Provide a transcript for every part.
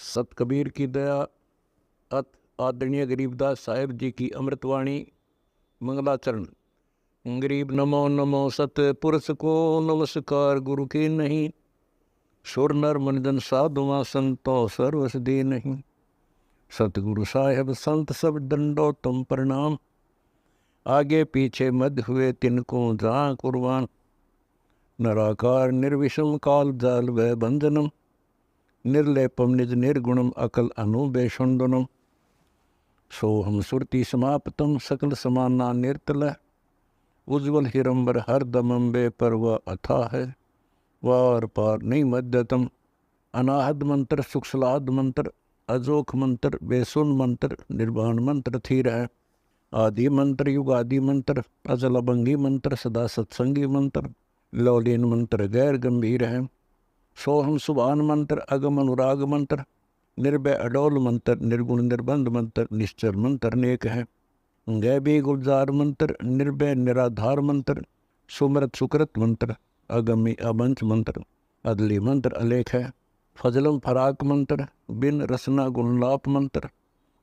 सत कबीर की दया अत आदरणीय गरीबदास साहेब जी की अमृतवाणी मंगलाचरण। गरीब नमो नमो सत पुरुष को नमस्कार गुरु की नहीं, सुर नर मनजन साधुआ संतो सर्वस दे नहीं। सतगुरु साहेब संत सब दंडो तुम प्रणाम, आगे पीछे मध्य हुए तिनको जहाँ कुर्बान। नराकार निर्विषम काल जाल व बंधनम, निर्लेपम निज निर्गुणम अकल अनुबेषुंडनम। सोहम सुरति समाप्तम सकल समाना निर्तल, उज्ज्वल हिरंबर हर दमंबे पर वह अथा है, वार पार नहीं मध्यतम। अनाहद मंत्र सुखसलाद मंत्र, अजोख मंत्र बेसुन मंत्र, निर्वाण मंत्र थीर है। आदि मंत्र युगादि मंत्र, अजल अभंगी मंत्र सदा सत्संगी मंत्र, लौलीन मंत्र गैर गंभीर है। सोहम सुभान मंत्र अगम अनुराग मंत्र, निर्भय अडोल मंत्र निर्गुण निर्बंध मंत्र, निश्चर मंत्र अनेक है। गैबी गुलजार मंत्र, निर्भय निराधार मंत्र, सुमरत सुकृत मंत्र, अगमी अबंच मंत्र, अदली मंत्र अलेख है। फजलम फराक मंत्र, बिन रसना गुणलाप मंत्र,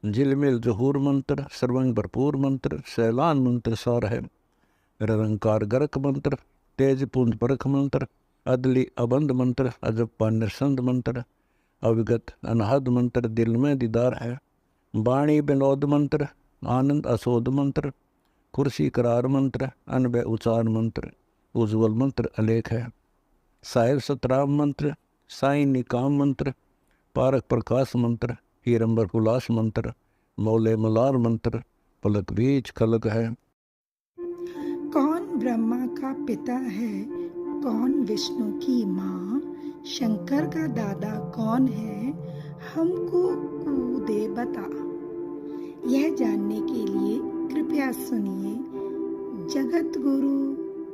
झिलमिल जहूर मंत्र, सर्वंग भरपूर मंत्र, सैलान मंत्र सार है। निरंकार गरक मंत्र, तेज पुंज परख मंत्र, अदली अबंध मंत्र, अजप्पा निरसंद मंत्र, अविगत अनहद मंत्र, दिल में दीदार है। वाणी विनोद मंत्र, आनंद असोद मंत्र, कुर्सी करार मंत्र, अनबय उचार मंत्र, उज्ज्वल मंत्र अलेख है। साहिब सतराम मंत्र, साई निकाम मंत्र, पारक प्रकाश मंत्र, हीरंबर हुलास मंत्र, मौले मलार मंत्र, पलक बीज खलक है। कौन ब्रह्मा का पिता है, कौन विष्णु की माँ, शंकर का दादा कौन है, हमको दे बता। यह जानने के लिए कृपया सुनिए जगत गुरु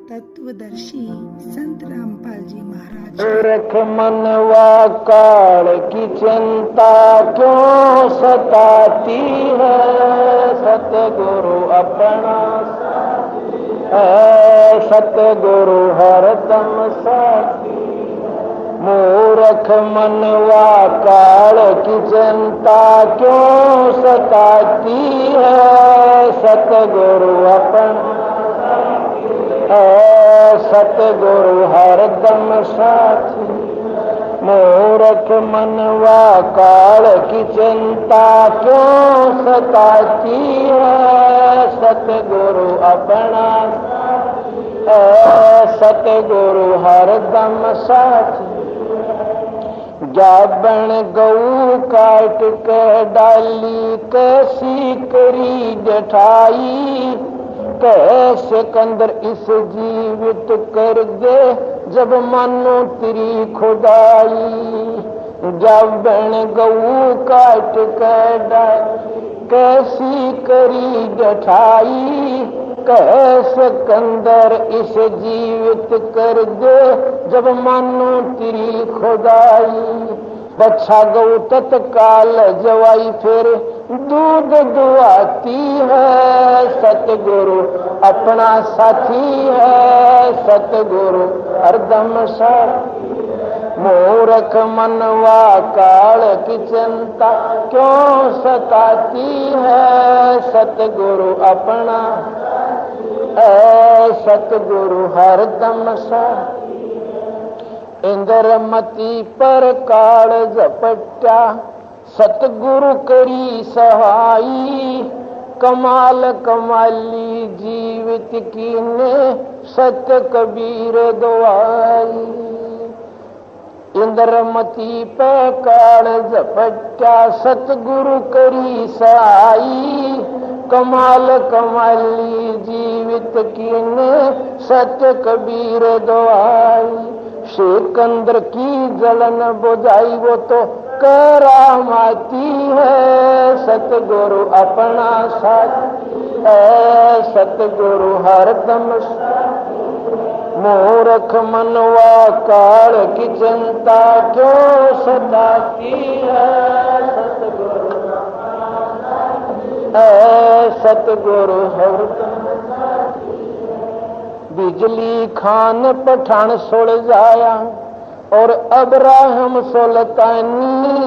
तत्वदर्शी संत रामपाल जी महाराज। रख मनवा काल की चिंता क्यों सताती है, सतगुरु अपना है, सतगुरु हरदम साथी। मूर्ख मनवा काल की चिंता क्यों सताती है, सतगुरु अपना है, सतगुरु हरदम साथी। मूर्ख मनवा काल की चिंता क्यों सताती है, सतगुरु अपना है, सतगुरु हरदम साथी। जाबन गऊ काट के डाली, कैसी करी जठाई, कैसे कंदर इस जीवित कर दे जब मानो तेरी खुदाई। जाबन गऊ काट के डाली, कैसी करी जठाई, कैसे कंदर इस जीवित कर दे जब मानो तेरी खुदाई। बच्चा गऊ तत्काल जवाई फिर दूध दुआती है, सतगुरु अपना साथी है, सतगुरु हरदम साथी। मूर्ख मनवा काल की चिंता क्यों सताती है, सतगुरु अपना है, सतगुरु हरदम साथी। इंद्रमती पर काल झपट्या, सतगुरु करी सहाई, कमाल कमाली जीवित कीने सत्य कबीर दुआई। इंद्रमती पे काल झपट्या, सतगुरु करी सहाई, कमाल कमाली जीवित कीने सत्य कबीर दुआई। सिकंदर की जलन बुझाई वो तो करामाती है, सतगुरु अपना साथी है, सतगुरु हरदम साथी। मूर्ख मनवा काल की चिंता क्यों सताती है, सतगुरु है, सतगुरु हरदम। बिजली खान पठान सुलझाया और अब्राहम सुल्तानी,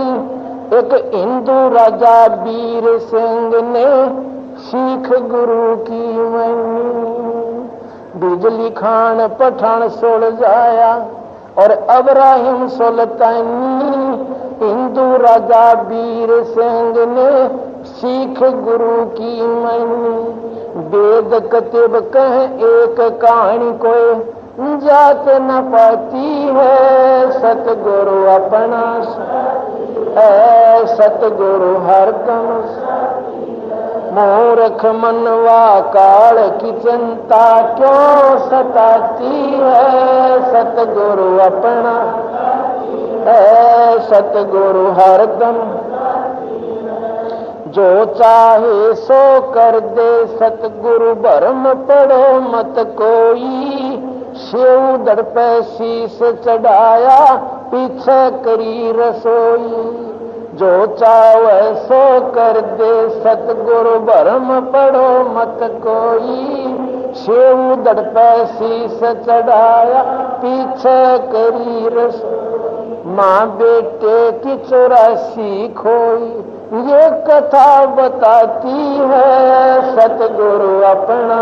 एक हिंदू राजा वीर सिंह ने सीख गुरु की मनी। बिजली खान पठान सोल जाया और अब्राहिम सुल्तानी। हिंदू राजा वीर सिंह ने सीख गुरु की मनी। वेद कतिब कह एक कहानी कोई जात न पाती है। सतगुरु अपना है, सतगुरु हरदम। मूर्ख मनवा काल की चिंता क्यों सताती है। सतगुरु अपना है, सतगुरु हरदम। जो चाहे सो कर दे सतगुरु भरम पड़ो मत कोई। सेव दर पे शीश चढ़ाया पीछे करी रसोई। जो चाहे सो कर दे सतगुरु भरम पड़ो मत कोई। सेव दर पे शीश चढ़ाया पीछे करी रसोई। माँ बेटे की 84 खोई ये कथा बताती है। सतगुरु अपना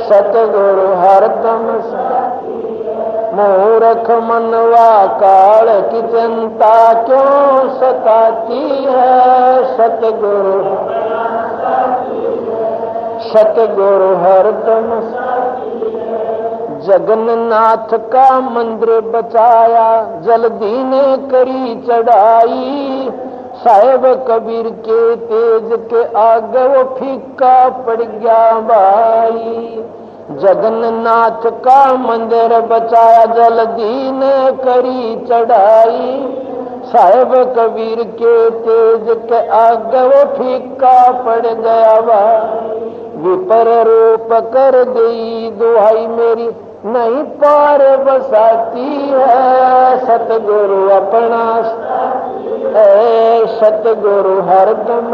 सतगुरु हरदम। मूर्ख मनवा काल की चिंता क्यों सताती है। सतगुरु सतगुरु हरदम। जगन्नाथ का मंदिर बचाया जल्दी ने करी चढ़ाई। साहेब कबीर के तेज के आगे वो फीका पड़ गया भाई। जगन्नाथ का मंदिर बचाया जल्दी ने करी चढ़ाई। साहेब कबीर के तेज के आगे वो फीका पड़ गया भाई। विपर रूप कर गई दुहाई मेरी नहीं पार बसाती है। सतगुरु अपना है, सतगुरु हरदम।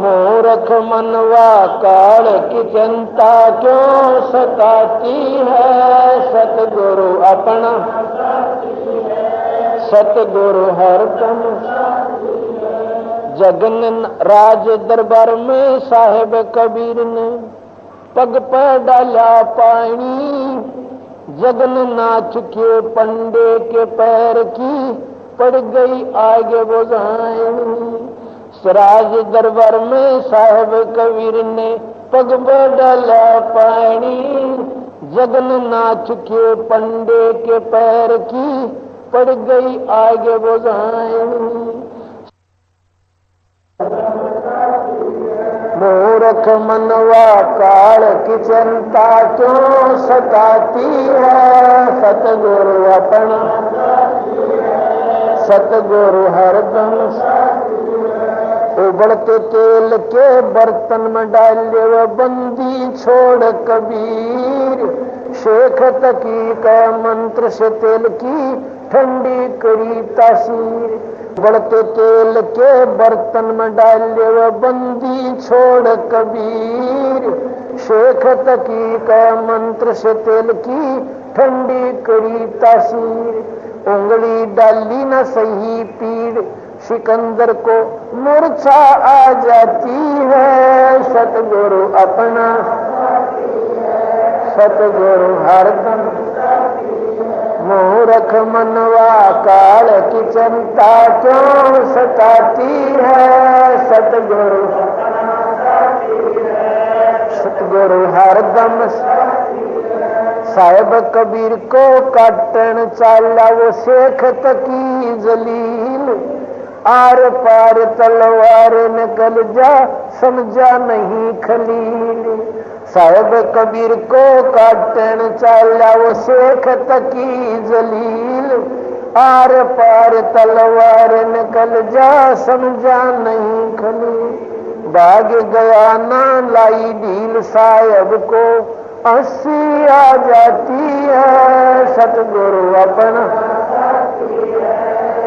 मूर्ख मनवा काल की चिंता क्यों सताती है। सतगुरु अपना सतगुरु हरदम। जगन राज दरबार में साहेब कबीर ने पग पर डाला पानी। जगन्नाथ के पंडे के पैर की पड़ गई आगे बुझाई। राज दरबार में साहेब कबीर ने पग पर डाला पानी। जगन्नाथ के पंडे के पैर की पड़ गई आगे बुझाई। मूर्ख मनवा काल की चिंता क्यों सताती है। सतगुरु अपना सतगुरु हरदम। उबलते तेल के बर्तन में डाले वो बंदी छोड़ कबीर। शेख तकी का मंत्र से तेल की ठंडी करी तासीर। बढ़ते तेल के बर्तन में डाले वो बंदी छोड़ कबीर। शेख तकी का मंत्र से तेल की ठंडी करी तासीर। उंगली डाली न सही पीड़ सिकंदर को मूर्छा आ जाती है। सतगुरु अपना सतगुरु हरदम। मूर्ख मनवा काल की चिंता क्यों सताती है। सतगुरु सतगुरु हरदम। साहेब कबीर को काटन चाला वो शेख तकी जलील। आर पार तलवार निकल जा समझा नहीं खलील। साहेब कबीर को काटन चाला वो शेख तकी जलील। आर पार तलवार निकल जा समझा नहीं खलील। भाग गया ना लाई ढील साहेब को 80 आ जाती है। सतगुरु अपना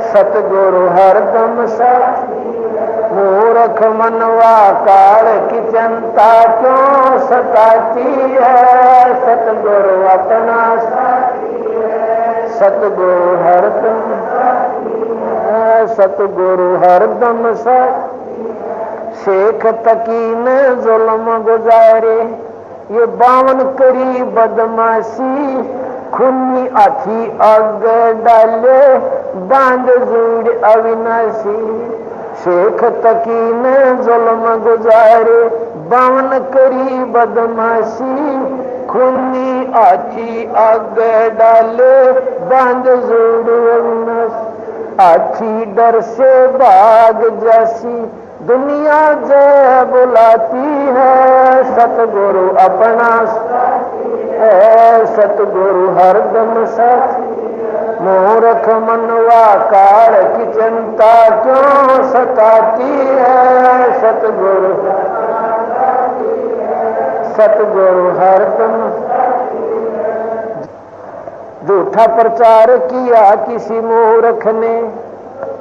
सतगुरु हरदम साथी। मूर्ख मनवा काल की चिंता क्यों सताती है। सतगुरु अपना साथी है, सतगुरु हरदम साथी है। सतगुरु हरदम साथी है। शेख तकी ने जुल्म गुजारे ये 52 करी बदमाशी, खूनी हाथी आग डाले बांध जुड़ अविनाशी। शेख तकी ने जुल्म गुजारे 52 करी बदमाशी, खूनी हाथी आग डाले बांध जुड़ अविनाशी। हाथी डर से भाग जैसी दुनिया जय बुलाती है, सतगुरु अपना है, सतगुरु हरदम साथी। मूर्ख मनवा काल की चिंता क्यों सताती है, सतगुरु सतगुरु हरदम। झूठा प्रचार किया किसी मूर्ख ने,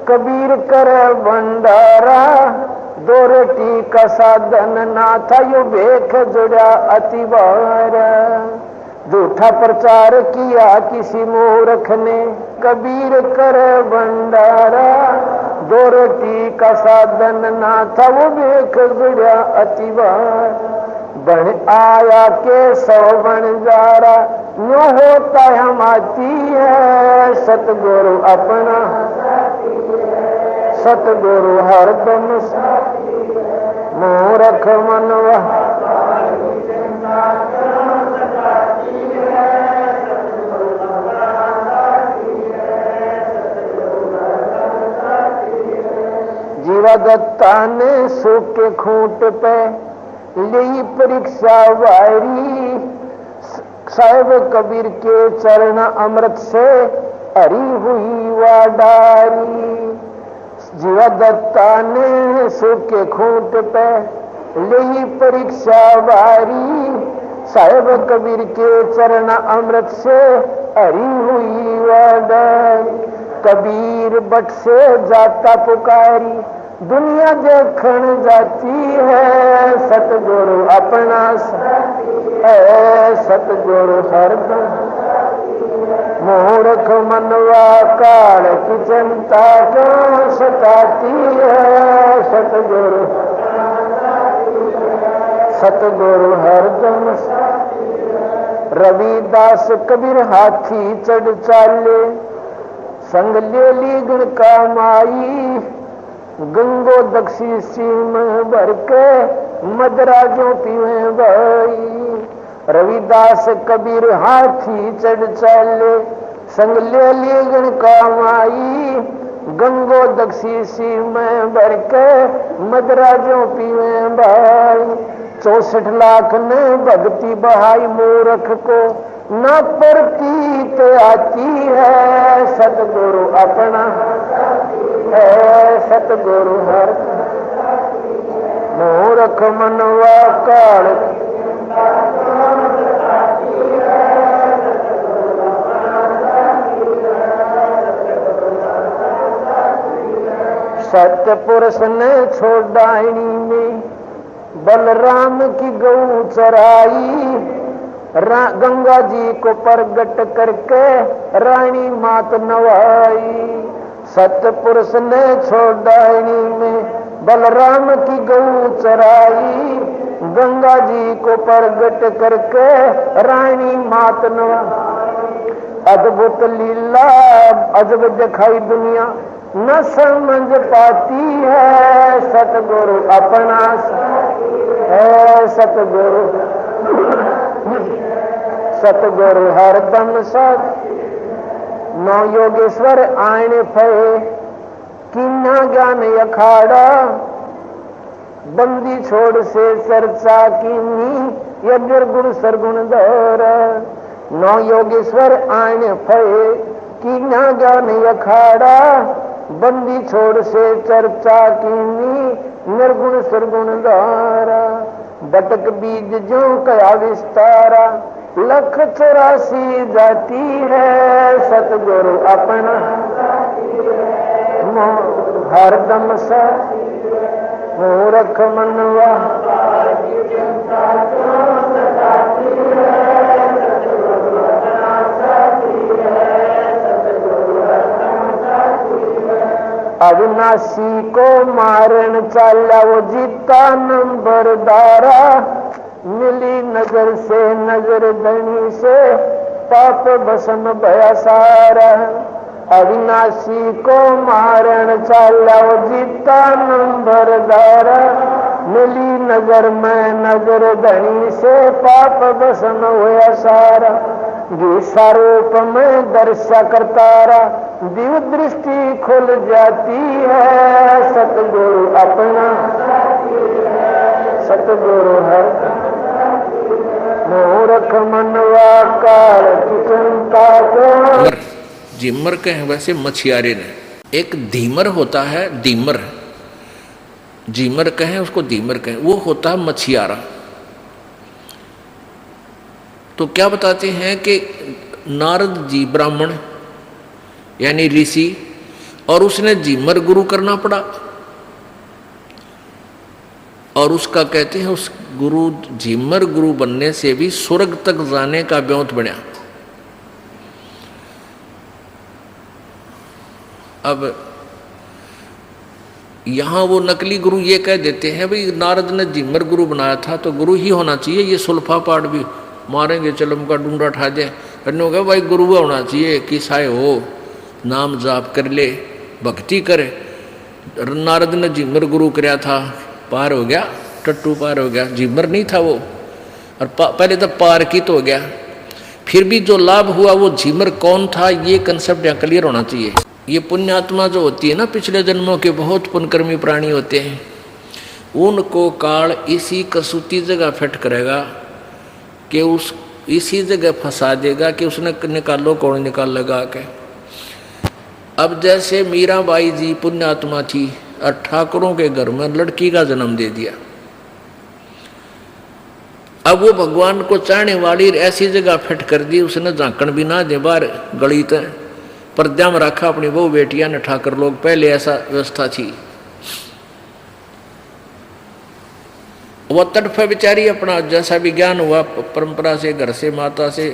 कबीर करे भंडारा। 2 रोटी का साधन ना था यो भेख जुड़ा अति बार। झूठा प्रचार किया किसी मूर्ख ने, कबीर करे भंडारा। 2 रोटी का साधन ना था वो भेख जुड़ा अति बार। बन आया के 100 बन जा रहा, यूं होता हम आती है, सतगुरु अपना सतगुरु हरदम साथी। मूर्ख मनवा जीवा दत्ता ने सूखे खूंट पे ली परीक्षा वारी। साहिब कबीर के चरण अमृत से हरी हुई वाडारी। जीवा दत्ता ने सूखे खूंट पे ली परीक्षा वारी। साहिब कबीर के चरण अमृत से हरी हुई वाडारी। कबीर बट से जाता पुकारी दुनिया देखण जाती है, सतगुरु अपना है, सतगुरु हरदम। मूर्ख मनवा काल की चिंता क्यों सताती है, सतगुरु सतगुरु हरदम। रविदास कबीर हाथी चढ़ चाले, संग ले ली गुण का माई। गंगो दक्षी सीम भर के मदराजों पीवे भाई। रविदास कबीर हाथी चढ़ चाले, संग ले ली गुण का माई। गंगो दक्षी सीम भर के मदराजों पीवे भाई। 64 लाख ने भक्ति बहाई मूर्ख को न प्रतीत आती है, सतगुरु अपना है, सतगुरु हर। मूर्ख मनवा काल सत्य पुरुष ने छोड़ाइनी में बलराम की गऊ चराई। गंगा जी को प्रगट करके रानी मात नवाई। सत्य पुरुष ने छोड़ाइनी में बलराम की गऊ चराई। गंगा जी को प्रगट करके रानी मात नवाई। अद्भुत लीला अजब दिखाई दुनिया न समझ पाती है, सतगुरु अपना है, सतगुरु सतगुरु हरदम साथ। 9 योगेश्वर आने फे किन्ना ज्ञान अखाड़ा। बंदी छोड़ से चर्चा कीनी ये निर्गुण सरगुण दौर। 9 योगेश्वर आने फे किन्ना ज्ञान अखाड़ा। बंदी छोड़ से चर्चा कीनी निर्गुण सरगुण दौरा। बटक बीज जो कया विस्तारा 184 जाती है, सतगुरु अपना हरदम सा। मूर्ख मनवा अविनाशी को मारन चाला वो जीता नंबरदारा, मिली नजर से नजर धनी से पाप भस्म भया सारा। अविनाशी को मारन चाला वो जीता नंबरदारा, मिली नजर में नजर धनी से पाप भस्म हुआ सारा। गीसा रूप में दर्शा करतारा, दिव्य दृष्टि खुल जाती है। सतगुरु अपना सतगुरु हर मूर्ख मनवा काल की चिंता को। जिमर के हैं वैसे मछियारे ने। एक धीमर होता है, धीमर, जीमर कहें उसको धीमर कहें, वो होता है मछियारा। तो क्या बताते हैं कि नारद जी ब्राह्मण यानी ऋषि, और उसने जीमर गुरु करना पड़ा, और उसका कहते हैं उस गुरु जीमर गुरु बनने से भी स्वर्ग तक जाने का ब्योंत बना। अब यहां वो नकली गुरु ये कह देते हैं भाई नारद ने जीमर गुरु बनाया था तो गुरु ही होना चाहिए, ये सुल्फा पाठ भी मारेंगे चलम का डूंडा ठा जाए, करने होगा भाई गुरु होना चाहिए कि साय हो, नाम जाप कर ले, भक्ति करे। नारद ने जीमर गुरु कराया था, पार हो गया, टट्टू पार हो गया, जीमर नहीं था वो, और पहले तो पार की तो हो गया। फिर भी जो लाभ हुआ वो जीमर कौन था, ये कंसेप्ट यहाँ क्लियर होना चाहिए। ये पुण्यात्मा जो होती है ना, पिछले जन्मों के बहुत पुण्यकर्मी प्राणी होते हैं, उनको काल इसी कसूती जगह फिट करेगा कि उस इसी जगह फंसा देगा कि उसने निकालो कौन निकाल लगा के। अब जैसे मीराबाई जी पुण्यात्मा थी और ठाकुरों के घर में लड़की का जन्म दे दिया, अब वो भगवान को चाहने वाली ऐसी जगह फिट कर दी उसने, झांकण भी ना दे बाहर गली तक, पर्दा में रखा अपनी वो बेटियां ने ठाकर लोग, पहले ऐसा व्यवस्था थी। वो तड़फे बेचारी अपना जैसा भी ज्ञान हुआ परंपरा से, घर से, माता से,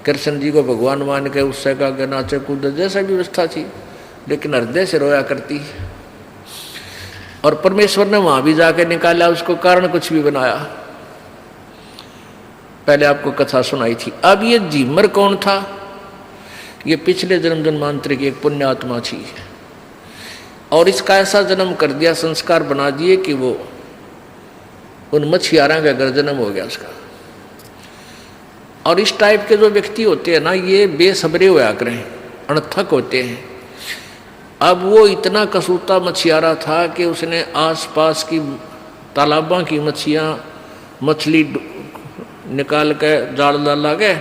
कृष्ण जी को भगवान मान के उससे का नाचे कूद जैसा भी व्यवस्था थी, लेकिन हृदय से रोया करती। और परमेश्वर ने वहां भी जाके निकाला उसको, कारण कुछ भी बनाया। पहले आपको कथा सुनाई थी। अब ये जीमर कौन था, ये पिछले जन्म जन्मांतर की एक पुण्यात्मा थी, और इसका ऐसा जन्म कर दिया, संस्कार बना दिए कि वो उन मछियारा का घर जन्म हो गया उसका। और इस टाइप के जो व्यक्ति होते हैं ना, ये बेसब्रे होया करें, अणथक होते हैं। अब वो इतना कसूता मछियारा था कि उसने आसपास की तालाबों की मछली निकाल के जाल डाला गए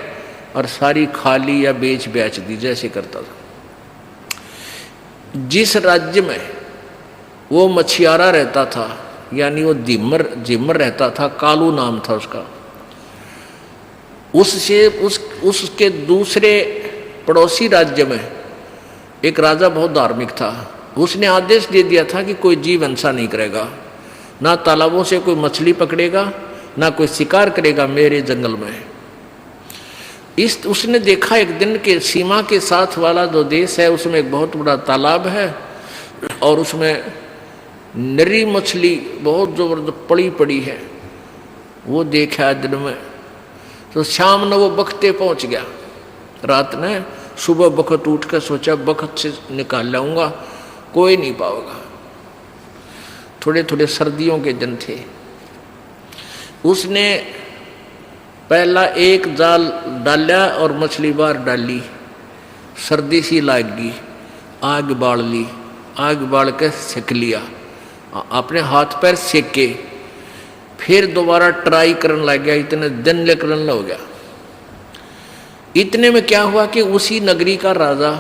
और सारी खाली या बेच दी, जैसे करता था। जिस राज्य में वो मछियारा रहता था, यानी वो जिमर रहता था, कालू नाम था उसका, उसके दूसरे पड़ोसी राज्य में एक राजा बहुत धार्मिक था। उसने आदेश दे दिया था कि कोई जीव हिंसा नहीं करेगा, ना तालाबों से कोई मछली पकड़ेगा, ना कोई शिकार करेगा मेरे जंगल में। उसने देखा एक दिन के सीमा के साथ वाला जो देश है उसमें एक बहुत बड़ा तालाब है और उसमें नरी मछली बहुत जबरदस्त पड़ी है। वो देखा दिन में, तो शाम ने वो बखते पहुंच गया। रात ने सुबह बखत उठ कर सोचा बखत से निकाल लाऊंगा, कोई नहीं पाएगा। थोड़े थोड़े सर्दियों के दिन थे। उसने पहला एक जाल डाला और मछली बाहर डाली, सर्दी सी लागी, आग बाल ली, आग बाल के सेक लिया, अपने हाथ पैर सेके, फिर दोबारा ट्राई करने लग गया, इतने दिन ले करने हो गया। इतने में क्या हुआ कि उसी नगरी का राजा,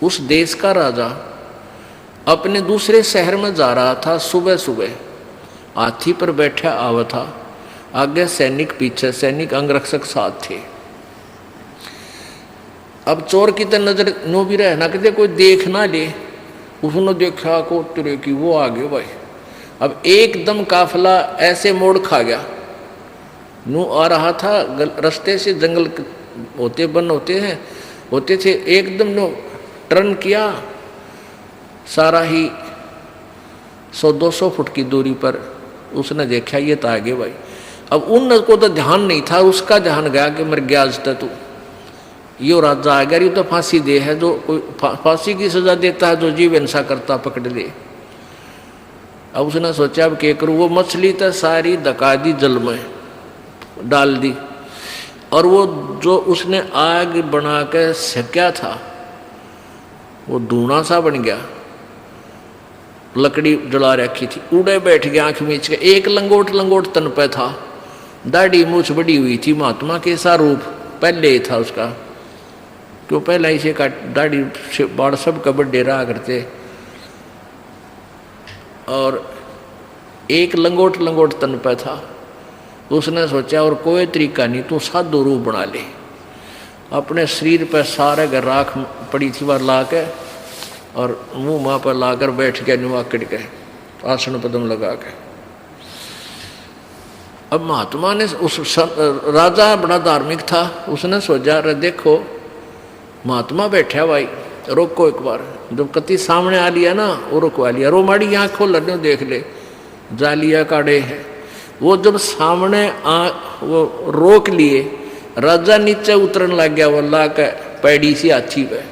उस देश का राजा अपने दूसरे शहर में जा रहा था। सुबह सुबह हाथी पर बैठा आवा था, आगे सैनिक, पीछे सैनिक, अंगरक्षक साथ थे। अब चोर की तो नजर नो भी रहना कि कोई देख ना ले, उसने देखा को तुरे की वो आगे भाई। अब एकदम काफिला ऐसे मोड़ खा गया, नू आ रहा था रास्ते से, जंगल होते बन होते थे, एकदम नो टर्न किया सारा ही 100-200 फुट की दूरी पर उसने देखा ये तो आगे भाई। अब उन को तो ध्यान नहीं था, उसका ध्यान गया कि मर गया आज तक तू, यो राजा आ गया, ये तो फांसी दे है, जो कोई फांसी की सजा देता है जो जीव हिंसा करता पकड़ ले। अब उसने सोचा अब क्या करूँ, वो मछली तो सारी धका दी, जल में डाल दी, और वो जो उसने आग बना के सेका था वो धुआं सा बन गया, लकड़ी जला रखी थी, उड़े बैठ गया आंख मीच के। एक लंगोट तन पे था, दाढ़ी मूछ बड़ी हुई थी, महात्मा के सा रूप पहले ही था उसका, क्यों पहले इसे का दाढ़ी बाढ़ सब का बड्डे रहा करते। और एक लंगोट तन पे था। उसने सोचा और कोई तरीका नहीं, तू साधु रूप बना ले। अपने शरीर पर सारे घर राख पड़ी थी वह ला के, और मुंह माँ पर लाकर बैठ गया नुआकड़ के, आसन पदम लगा के। अब महात्मा ने उस राजा बड़ा धार्मिक था, उसने सोचा रे देखो महात्मा बैठा भाई, रोको एक बार। जब कति सामने आ लिया ना वो रुकवा लिया, रो माड़ी आँख खोल रहे देख ले, जालिया काड़े है। वो जब सामने वो रोक लिए, राजा नीचे उतरन लग गया, वो ला के पैड़ी सी आछी पे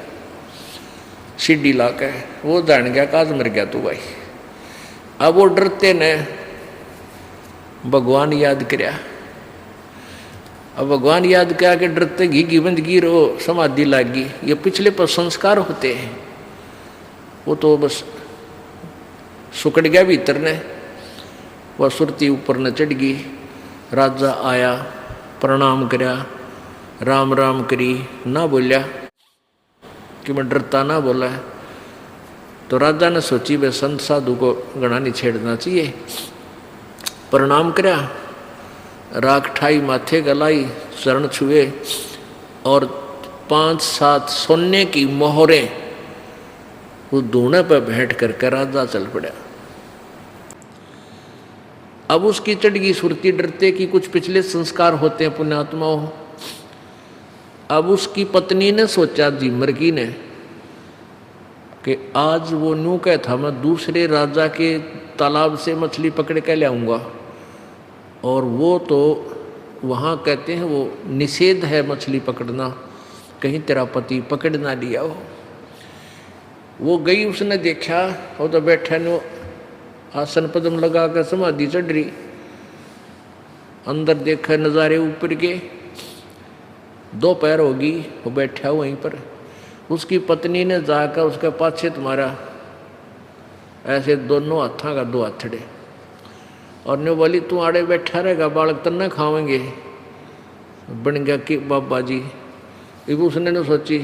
सीढ़ी ला के, वो जान गया काज मर गया तू भाई। अब वो डरते ने भगवान याद करया। अब भगवान याद किया कि डरते घी बंदगी रो समाधि लागी। ये पिछले पर संस्कार होते हैं, वो तो बस सुकड़ गया भीतर ने, वह सुरती ऊपर न चढ़ गई। राजा आया, प्रणाम करया, राम राम करी, ना बोलिया कि मैं डरता ना बोला। तो राजा ने सोची वे संत साधु को गणा नहीं छेड़ना चाहिए। प्रणाम करया, राख ठाई माथे गलाई, चरण छुए, और 5-7 सोने की मोहरें उस धूने पर बैठ करके राजा चल पड़ा। अब उसकी चढ़गी सुरती, डरते कि कुछ पिछले संस्कार होते हैं पुण्यात्माओं। अब उसकी पत्नी ने सोचा, झिमर की ने, कि आज वो न्यू कह था मैं दूसरे राजा के तालाब से मछली पकड़ के ले आऊँगा, और वो तो वहाँ कहते हैं वो निषेध है मछली पकड़ना, कहीं तेरा पति पकड़ ना लिया हो। वो गई, उसने देखा वो तो बैठा नो आसन पदम लगा कर समाधि चढ़ रही। अंदर देखा नज़ारे ऊपर के, दोपहर होगी, वो बैठा वहीं पर। उसकी पत्नी ने जाकर उसके पाछे तुम्हारा ऐसे दोनों हाथों का 2 हथड़े, और ने बोली तू आड़े बैठा रहेगा, बालक तन्ना खावेंगे। बन गया कि बाबा जी। इब उसने ने सोची,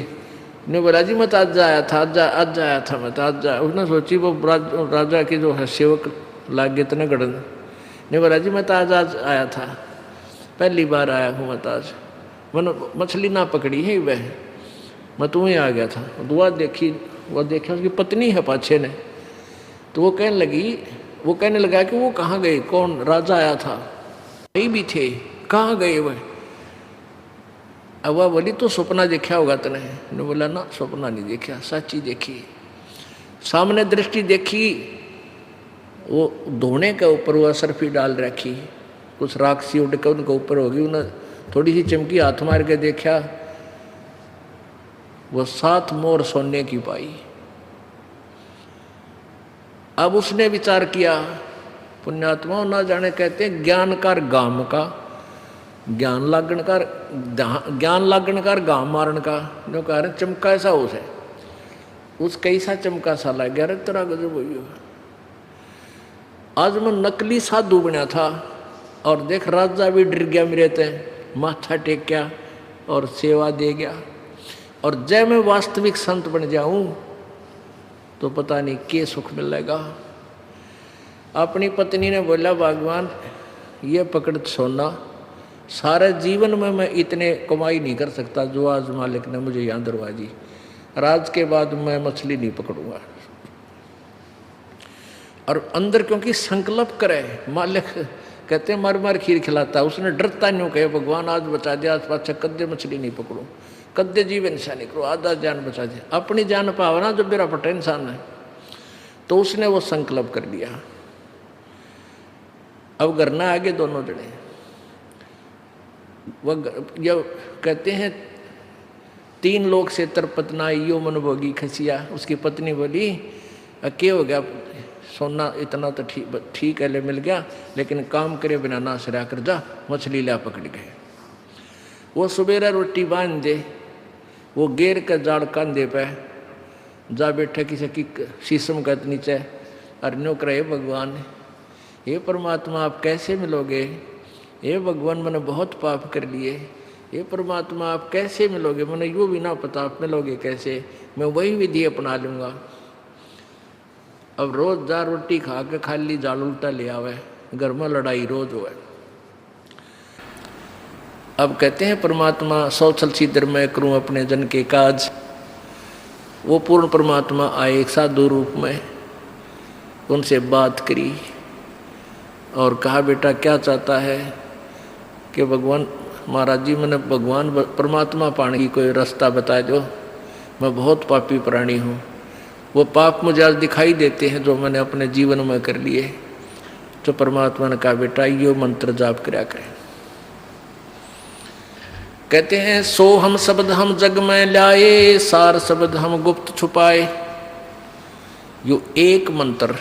ने बोला जी मैं तो आज आया था, आज आया था मैं तो आज आया। उसने सोची वो राजा के जो है सेवक लागे इतने गड़न, ने बोला जी मैं तो आज आया था, पहली बार आया हूँ मैं तो आज, मैंने मछली ना पकड़ी है वह, मैं तुम्हें आ गया था। दुआ देखी, वो देखा उसकी पत्नी है पाछे ने। तो वो कहने लगा कि वो कहाँ गए, कौन राजा आया था, नहीं भी थे, कहाँ गए वह। अब वह बोली तो सपना देखा होगा तने। ने बोला ना सपना नहीं देखा, सच्ची देखी, सामने दृष्टि देखी। वो धोने के ऊपर वो सरफी डाल रखी, कुछ राक्षसी उड़ के उनके ऊपर होगी, उन्हें थोड़ी सी चमकी, हाथ मार के देखा, वो 7 मोर सोने की पाई। अब उसने विचार किया, पुण्यात्मा ना जाने कहते हैं ज्ञान कर गाम का, ज्ञान लागण कर गाम मारण का। जो कह रहे चमका ऐसा उस है, उस कैसा चमका सा लग गया, तेरा गजब हो। आज मैं नकली साधु बना था, और देख राजा भी डर गया मेरे ते, माथा टेक्या और सेवा दे गया। और जब मैं वास्तविक संत बन जाऊं तो पता नहीं क्या सुख मिलेगा। अपनी पत्नी ने बोला भगवान ये पकड़ सोना, सारे जीवन में मैं इतने कमाई नहीं कर सकता जो आज मालिक ने मुझे यहाँ दरवाजी, राज के बाद मैं मछली नहीं पकड़ूंगा। और अंदर क्योंकि संकल्प करे, मालिक कहते हैं मार मार खीर खिलाता, उसने डरता नहीं कहे भगवान आज बचा दे, आज पाछा कद्दे मछली नहीं पकड़ूं, कद्दे जीवन इंसान नहीं करो, आधा जान बचा दे। अपनी जान पावना जो मेरा पटा इंसान है, तो उसने वो संकल्प कर लिया। अब करना आगे दोनों जने वह जब कहते हैं 3 लोग से तरपतना यो मन भोगी खसिया। उसकी पत्नी बोली क्या हो गया, सोना इतना तो ठीक है ले मिल गया, लेकिन काम करे बिना ना सरा कर जा, मछली ला पकड़ गए। वो सुबेरा रोटी बांध दे, वो गेर का जाड़ कांधे पे जा बैठा किसी की शीशम का नीचे अरण्यों करे भगवान, हे परमात्मा आप कैसे मिलोगे, हे भगवान मैंने बहुत पाप कर लिए, हे परमात्मा आप कैसे मिलोगे, मैंने यूँ भी ना पता आप मिलोगे कैसे, मैं वही विधि अपना लूँगा। अब रोज जा रोटी खा के खाली जाल उल्टा ले आवे, घर में लड़ाई रोज हो। अब कहते हैं परमात्मा सौछल छिद्र मैं करूं अपने जन के काज। वो पूर्ण परमात्मा आए एक साधु रूप में, उनसे बात करी और कहा बेटा क्या चाहता है कि भगवान महाराज जी मैंने भगवान परमात्मा पाने की कोई रास्ता बता दो, मैं बहुत पापी प्राणी हूँ, वो पाप मुझे आज दिखाई देते हैं जो मैंने अपने जीवन में कर लिए। तो परमात्मा ने कहा बेटा यो मंत्र जाप कराया करें। कहते हैं सो हम शब्द हम जग में लाए, सार शब्द हम गुप्त छुपाए। यो एक मंत्र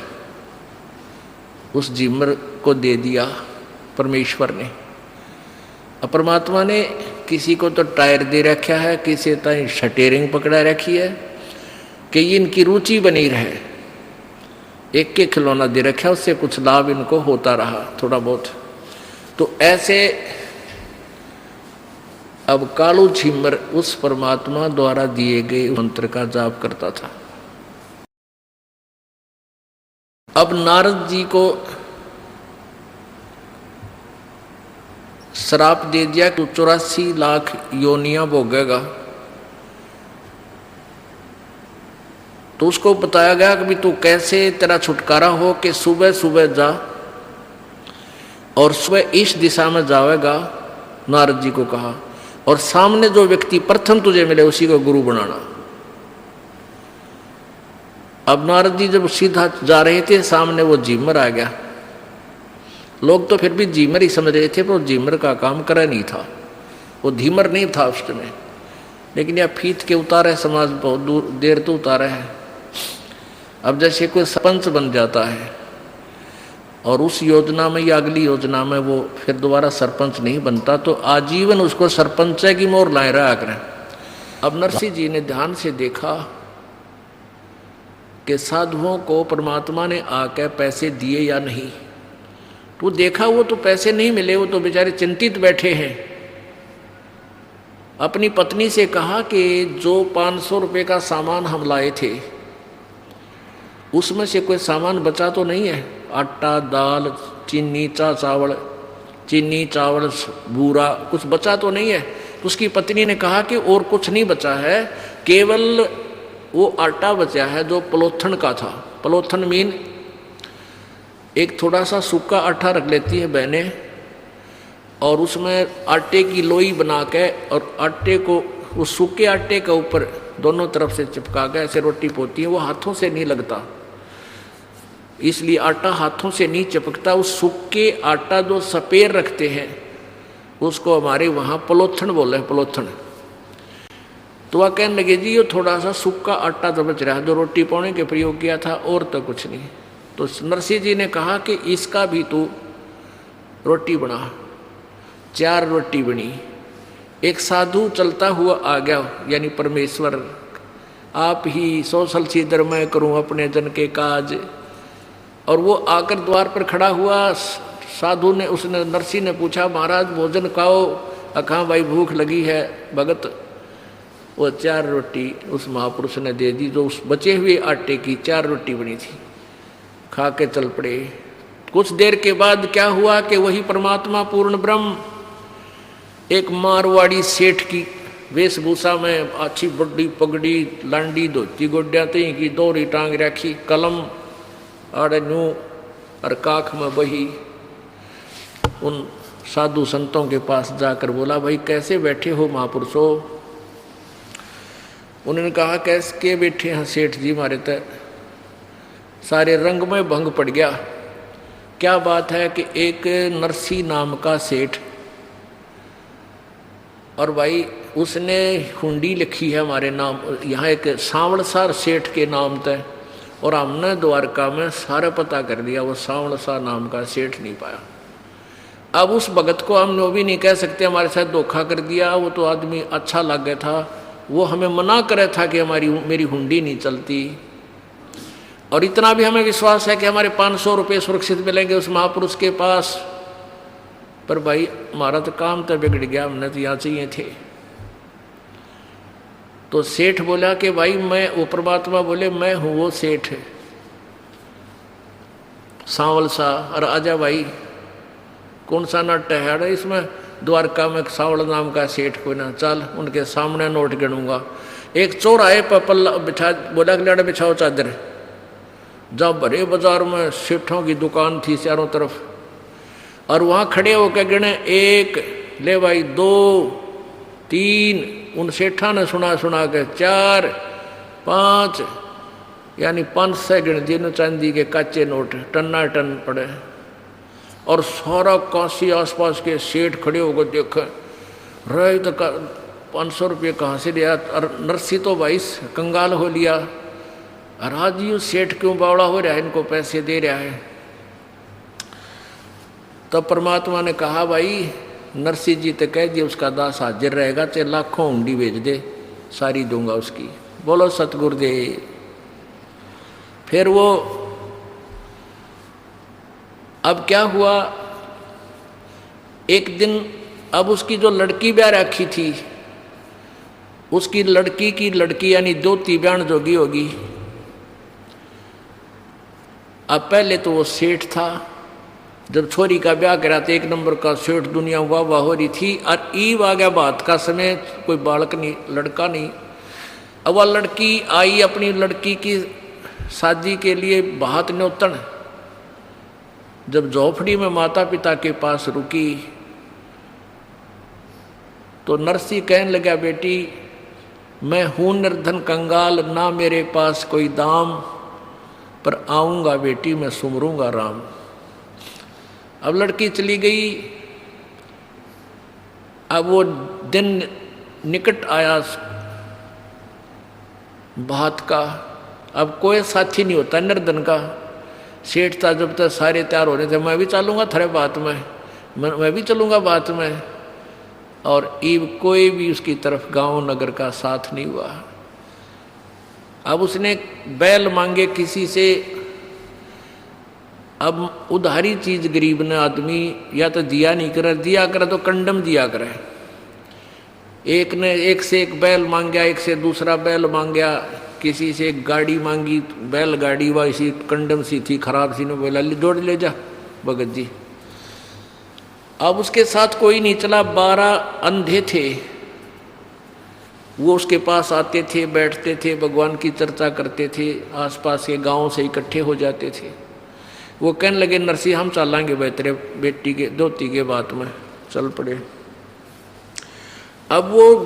उस जीमर को दे दिया परमेश्वर ने। अब परमात्मा ने किसी को तो टायर दे रखा है, किसी ताई शटेरिंग पकड़ा रखी है कि इनकी रुचि बनी रहे, एक के खिलौना दे रखा, उससे कुछ लाभ इनको होता रहा थोड़ा बहुत। तो ऐसे अब कालू झिमर उस परमात्मा द्वारा दिए गए मंत्र का जाप करता था। अब नारद जी को श्राप दे दिया कि 84 लाख योनियां भोगेगा। तो उसको बताया गया कि तू कैसे तेरा छुटकारा हो कि सुबह सुबह जा और सुबह इस दिशा में जाएगा, नारद जी को कहा, और सामने जो व्यक्ति प्रथम तुझे मिले उसी को गुरु बनाना। अब नारद जी जब सीधा जा रहे थे, सामने वो जीमर आ गया। लोग तो फिर भी जीमर ही समझ रहे थे, पर वो जीमर का काम करा नहीं था, वो धीमर नहीं था उस समय। लेकिन यह फीत के उतारे समाज बहुत दूर देर तो उतारा है। अब जैसे कोई सरपंच बन जाता है और उस योजना में या अगली योजना में वो फिर दोबारा सरपंच नहीं बनता, तो आजीवन उसको सरपंच की मोहर लाए रहा करें। अब नरसिंह जी ने ध्यान से देखा कि साधुओं को परमात्मा ने आकर पैसे दिए या नहीं। तो देखा वो तो पैसे नहीं मिले, वो तो बेचारे चिंतित बैठे हैं। अपनी पत्नी से कहा कि जो 500 रुपये का सामान हम लाए थे उसमें से कोई सामान बचा तो नहीं है, आटा दाल चीनी चीनी चावल बूरा कुछ बचा तो नहीं है। तो उसकी पत्नी ने कहा कि और कुछ नहीं बचा है, केवल वो आटा बचा है जो पलोथन का था। पलोथन मीन एक थोड़ा सा सूखा आटा रख लेती है बहनें और उसमें आटे की लोई बना के और आटे को उस सूखे आटे के ऊपर दोनों तरफ से चिपका के ऐसे रोटी पोती है। वो हाथों से नहीं लगता, इसलिए आटा हाथों से नहीं चिपकता। उस सूखे आटा जो सपेर रखते हैं उसको हमारे वहाँ पलोथन बोले हैं, पलोथन। तो वह कहने लगे जी ये थोड़ा सा सूखा आटा तो बच रहा है जो रोटी पाने के प्रयोग किया था, और तो कुछ नहीं। तो नरसिंह जी ने कहा कि इसका भी तू रोटी बना। 4 रोटी बनी। एक साधु चलता हुआ आ गया, यानी परमेश्वर, आप ही सौसल छिद्र मैं करूं अपने जन के काज। और वो आकर द्वार पर खड़ा हुआ। साधु ने उसने नरसिंह ने पूछा महाराज भोजन खाओ। अखा भाई भूख लगी है भगत। वो 4 रोटी उस महापुरुष ने दे दी, जो उस बचे हुए आटे की 4 रोटी बनी थी। खा के चल पड़े। कुछ देर के बाद क्या हुआ कि वही परमात्मा पूर्ण ब्रह्म एक मारवाड़ी सेठ की वेशभूषा में, अच्छी बड़ी पगड़ी लांडी धोती गोड्या तई की दोहरी टांग रखी, कलम आड़े नू और काख में बही, उन साधु संतों के पास जाकर बोला भाई कैसे बैठे हो महापुरुषों। उन्होंने कहा कैसे के बैठे हैं सेठ जी, हमारे तो सारे रंग में भंग पड़ गया। क्या बात है कि एक नरसी नाम का सेठ, और भाई उसने हुंडी लिखी है हमारे नाम, यहाँ एक सांवलसार सेठ के नाम तय, और हमने द्वारका में सारा पता कर दिया, वो सांवलसार नाम का सेठ नहीं पाया। अब उस भगत को हम वो भी नहीं कह सकते हमारे साथ धोखा कर दिया, वो तो आदमी अच्छा लग गया था, वो हमें मना करे था कि मेरी हुंडी नहीं चलती। और इतना भी हमें विश्वास है कि हमारे 500 रुपये सुरक्षित मिलेंगे उस महापुरुष के पास। पर भाई हमारा तो काम तो बिगड़ गया, हमने तो यहाँ चाहिए थे। तो सेठ बोला कि भाई मैं, वो परमात्मा बोले मैं हूँ वो सेठ सांवल सा, और आजा भाई कौन सा नट है इसमें, द्वारका में सांवल नाम का सेठ कोई ना, चल उनके सामने नोट गिनूंगा। एक चौराहे पर पल्ला बिछा, बोला कि लड़ा बिछाओ चादर। जब भरे बाजार में सेठों की दुकान थी चारों तरफ, और वहाँ खड़े होकर गिने, 1 ले भाई, 2 3, उन सेठा ने सुना के 4 5, यानी 500 गिन दिए चांदी के काचे नोट टन्ना टन पड़े। और सारा काशी आसपास के सेठ खड़े होकर देखे, रहे तो 500 रुपये कहाँ से दिया। और नरसी तो भाई कंगाल हो लिया, राज जी सेठ क्यों बावड़ा हो रहा है, इनको पैसे दे रहा है। तब परमात्मा ने कहा भाई नरसी जी तो कह दिया उसका दास हाजिर रहेगा, चाहे लाखों हुंडी भेज दे सारी दूंगा उसकी। बोलो सतगुरुदेव। फिर वो अब क्या हुआ, एक दिन अब उसकी जो लड़की ब्याह रखी थी, उसकी लड़की की लड़की यानी दोती बयान जोगी होगी। अब पहले तो वो सेठ था, जब छोरी का ब्याह करा तो 1 नंबर का सेठ, दुनिया वाह वाह हो रही थी। और ईब आ गया बात का समय, कोई बालक नहीं, लड़का नहीं। अब वह लड़की आई अपनी लड़की की शादी के लिए बात न्योतन, जब झोपड़ी में माता पिता के पास रुकी तो नरसी कहने लगा, बेटी मैं हूँ निर्धन कंगाल, ना मेरे पास कोई दाम, पर आऊँगा बेटी मैं सुमरूंगा राम। अब लड़की चली गई। अब वो दिन निकट आया बात का, अब कोई साथी नहीं होता निर्धन का। सेठ था, जब तक सारे तैयार हो रहे थे, मैं भी चलूँगा थरे बात में, मैं भी चलूँगा बात में। और ईब कोई भी उसकी तरफ गांव नगर का साथ नहीं हुआ। अब उसने बैल मांगे किसी से। अब उधारी चीज गरीब ने आदमी या तो दिया नहीं करे, दिया करे तो कंडम दिया करे। एक ने एक से एक बैल मांगा, एक से दूसरा बैल मांगा, किसी से एक गाड़ी मांगी, बैलगाड़ी वैसी कंडम सी थी खराब सी, ने बोला जोड़ ले जा भगत जी। अब उसके साथ कोई नहीं चला, 12 अंधे थे, वो उसके पास आते थे, बैठते थे, भगवान की चर्चा करते थे, आसपास के गांव से इकट्ठे हो जाते थे। वो कहने लगे नरसी हम चलेंगे भाई तेरे बेटी के दोती के बात में, चल पड़े। अब वो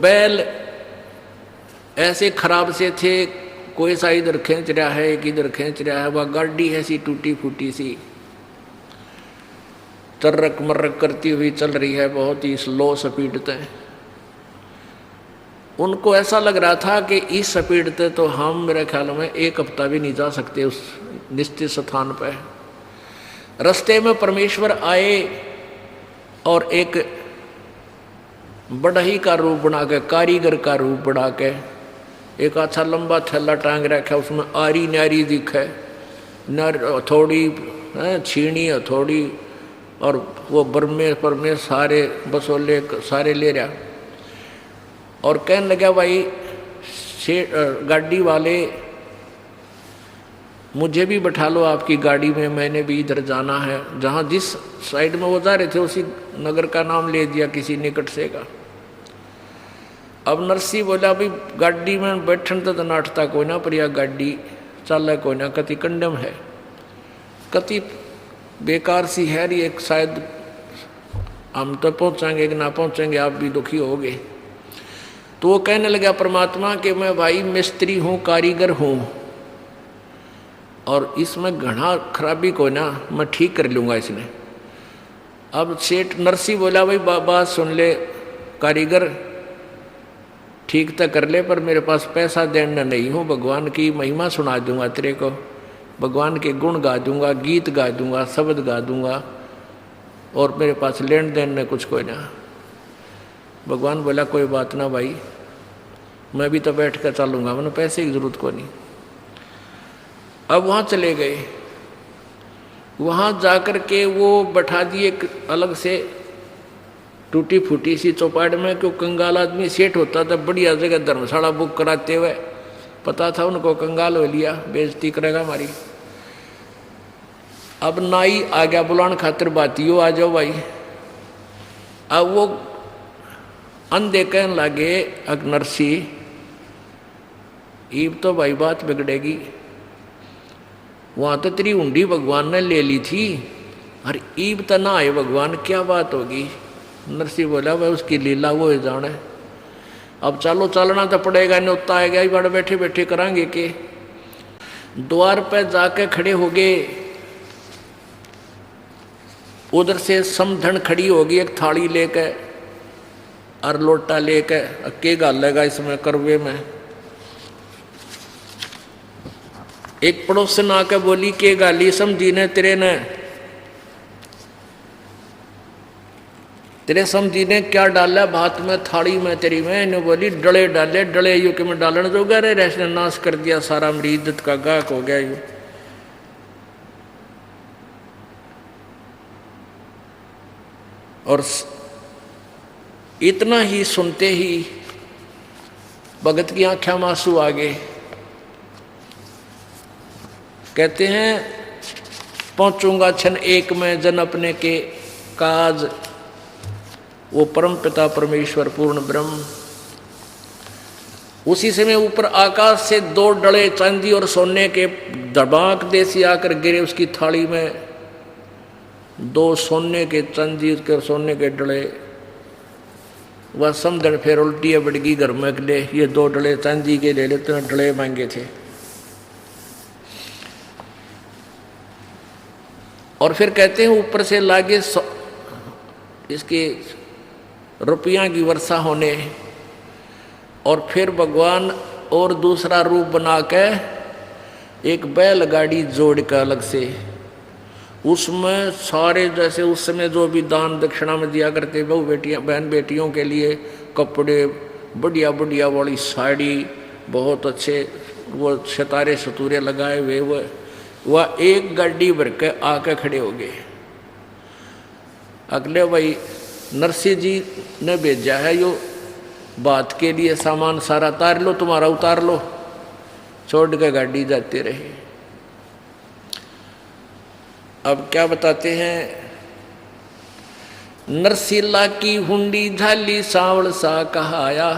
बैल ऐसे खराब से थे, कोई सा इधर खींच रहा है, एक इधर खींच रहा है। वह गाड़ी ऐसी टूटी फूटी सी तर्रक मर्रक करती हुई चल रही है, बहुत ही स्लो स्पीड तय। उनको ऐसा लग रहा था कि इस स्पीड तय तो हम मेरे ख्याल में 1 हफ्ता भी नहीं जा सकते उस निश्चित स्थान पर। रास्ते में परमेश्वर आए और एक बढ़ई का रूप बना के, कारीगर का रूप बना के, एक अच्छा लंबा थैला टांग रखा, उसमें आरी नारी दिखे, नर हथौड़ी छीनी हथौड़ी, और वो बरमे परमे सारे बसोले सारे ले रहा। और कहने लगा भाई गाड़ी वाले मुझे भी बैठा लो आपकी गाड़ी में, मैंने भी इधर जाना है। जहाँ जिस साइड में वो जा रहे थे उसी नगर का नाम ले दिया किसी निकट से का। अब नरसी बोला भाई गाड़ी में बैठन तो नाटता कोई ना, पर यह गाड़ी चल कोई ना, कति कंडम है, कति बेकार सी है ये, शायद हम तो पहुँचाएंगे कि ना पहुँचेंगे, आप भी दुखी होगे। तो वो कहने लगा परमात्मा कि मैं भाई मिस्त्री हूँ, कारीगर हूँ, और इसमें घना खराबी को ना मैं ठीक कर लूँगा इसने। अब सेठ नरसी बोला, भाई बात सुन ले कारीगर, ठीक तो कर ले, पर मेरे पास पैसा देना नहीं हूँ। भगवान की महिमा सुना दूंगा तेरे को, भगवान के गुण गा दूंगा, गीत गा दूंगा, शब्द गा दूंगा, और मेरे पास लेन देन ने कुछ कोई ना। भगवान बोला कोई बात ना भाई, मैं भी तो बैठ कर चलूँगा, मैंने पैसे की जरूरत को नहीं। अब वहाँ चले गए, वहाँ जाकर के वो बैठा दिए एक अलग से टूटी फूटी सी चौपाट में। क्यों कंगाल आदमी सेठ होता था, बढ़िया जगह धर्मशाला बुक कराते हुए, पता था उनको कंगाल हो लिया, बेइज्जती करेगा हमारी। अब नाई आ गया बुलाने खातिर, बातियो आ जाओ भाई। अब वो अंधे कहने लगे, अग नरसी ईब तो भाई बात बिगड़ेगी, वहां तो तेरी हुंडी भगवान ने ले ली थी, अरे ईब तो ना आए भगवान, क्या बात होगी। नरसी बोला भाई उसकी लीला वो जाने, अब चलो चलना तो पड़ेगा, न्योता आएगा ही, बड़े बैठे बैठे करांगे के। द्वार पे जाके खड़े हो गए, उधर से समधन खड़ी होगी एक थाली लेके और लोटा लेके, के गालेगा इसमें करवे में। एक पड़ोसन आके बोली, के गाली समझी ने तेरे ने, तेरे समझी ने क्या डाला भात में थाली में तेरी में। इन्हें बोली डले डाले, डले यू के में डालने जो गए रेशने नाश कर दिया सारा, मेरी इज्जत का गाहक हो गया यू। और इतना ही सुनते ही भगत की आंखें में आंसू आ गए। कहते हैं पहुंचूंगा क्षण एक में जन अपने के काज, वो परम पिता परमेश्वर पूर्ण ब्रह्म। उसी समय ऊपर आकाश से 2 डले चांदी और सोने के धड़ाक देसी आकर गिरे उसकी थाली में। 2 सोने के चांदी के सोने के डले, वह समझन फिर उल्टी बढ़गी घर में ले, ये 2 डले चांदी के ले लेते हैं, डले मांगे थे। और फिर कहते हैं ऊपर से लागे इसके रुपया की वर्षा होने, और फिर भगवान और दूसरा रूप बना के एक बैलगाड़ी जोड़ कर अलग से, उसमें सारे जैसे उस समय जो भी दान दक्षिणा में दिया करते बहु बेटियां बहन बेटियों के लिए कपड़े, बढ़िया बढ़िया वाली साड़ी, बहुत अच्छे वो सितारे सतूरे लगाए हुए, वह एक गाड़ी भर के आके खड़े हो गए। अगले भाई नरसिंह जी ने भेजा है यो बात के लिए, सामान सारा उतार लो, तुम्हारा उतार लो, छोड़ के गाड़ी जाते रहे। अब क्या बताते हैं, नरसिला की हुंडी झाली सावल सा कहाया,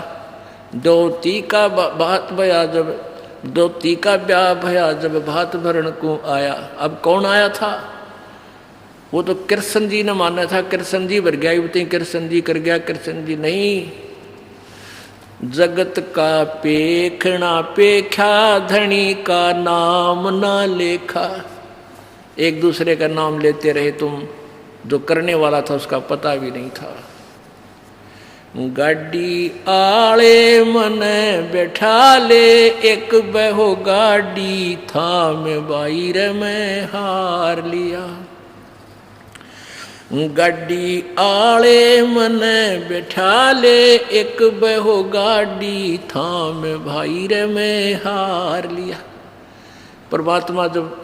दोती का बात भया जब, दोती का ब्याह भया जब भात भरण को आया। अब कौन आया था? वो तो कृष्ण जी ने माना था, कृष्ण जी भर गया, युवती कृष्ण जी कर गया, कृष्ण जी नहीं। जगत का पेखना पेखा, धनी का नाम ना लेखा। एक दूसरे का नाम लेते रहे तुम, जो करने वाला था उसका पता भी नहीं था। गाड़ी आले मन बैठा ले, एक बहो गाड़ी था में बाहर में हार लिया। गाड़ी आले मन बैठा ले, एक बहो गाड़ी था में बाहर में हार लिया। परमात्मा जब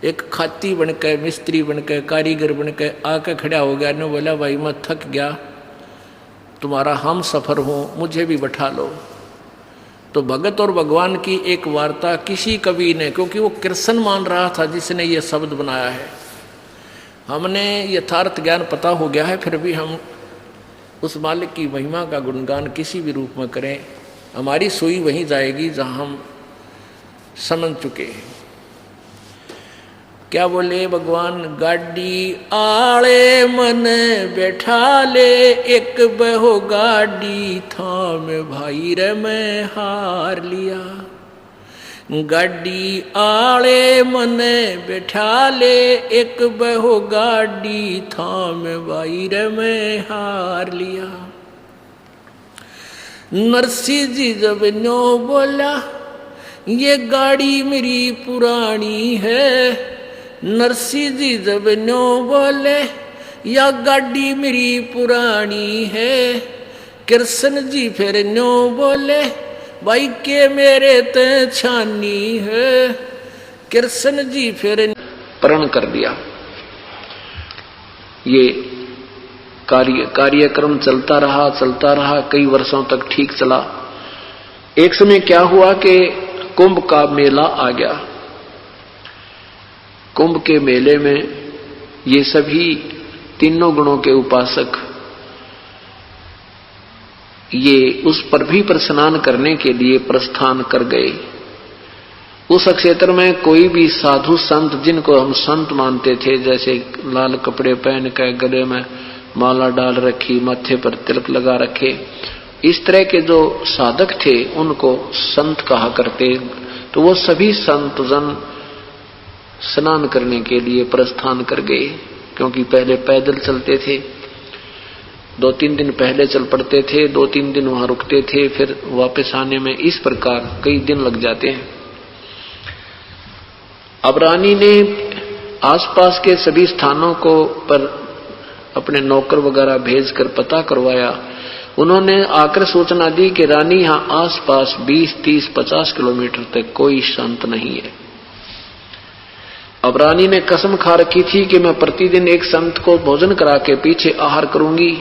एक खाती बनकर, मिस्त्री बनकर, कारीगर बनकर आकर खड़ा हो गया, ने बोला भाई मैं थक गया, तुम्हारा हम सफ़र हो, मुझे भी बैठा लो। तो भगत और भगवान की एक वार्ता किसी कवि ने, क्योंकि वो कृष्ण मान रहा था जिसने ये शब्द बनाया है, हमने यथार्थ ज्ञान पता हो गया है, फिर भी हम उस मालिक की महिमा का गुणगान किसी भी रूप में करें, हमारी सुई वहीं जाएगी जहाँ हम समझ चुके हैं। क्या बोले भगवान, गाड़ी आले मन बैठा ले, एक बहो गाड़ी था में भाई रे मैं हार लिया। गाड़ी आले मने बैठा ले, एक बहो गाड़ी थाम बाईर में हार लिया। नरसिंह जी जब नो बोला ये गाड़ी मेरी पुरानी है, नरसिंह जी जब नो बोले या गाड़ी मेरी पुरानी है, कृष्ण जी फिर नो बोले भाई के मेरे ते छानी है। कृष्ण जी फिर प्रण कर दिया। ये कार्यक्रम चलता रहा कई वर्षों तक ठीक चला। एक समय क्या हुआ कि कुंभ का मेला आ गया। कुंभ के मेले में ये सभी तीनों गुणों के उपासक ये उस पृथ्वी पर स्नान करने के लिए प्रस्थान कर गए। उस क्षेत्र में कोई भी साधु संत जिनको हम संत मानते थे, जैसे लाल कपड़े पहन कर गले में माला डाल रखी, माथे पर तिलक लगा रखे, इस तरह के जो साधक थे उनको संत कहा करते। तो वो सभी संत जन स्नान करने के लिए प्रस्थान कर गए, क्योंकि पहले पैदल चलते थे, 2-3 दिन पहले चल पड़ते थे, 2-3 दिन वहां रुकते थे, फिर वापस आने में इस प्रकार कई दिन लग जाते हैं। अब रानी ने आसपास के सभी स्थानों को पर अपने नौकर वगैरह भेजकर पता करवाया। उन्होंने आकर सूचना दी कि रानी यहां आसपास 20, 30, 50 किलोमीटर तक कोई संत नहीं है। अब रानी ने कसम खा रखी थी कि मैं प्रतिदिन एक संत को भोजन करा के पीछे आहार करूंगी।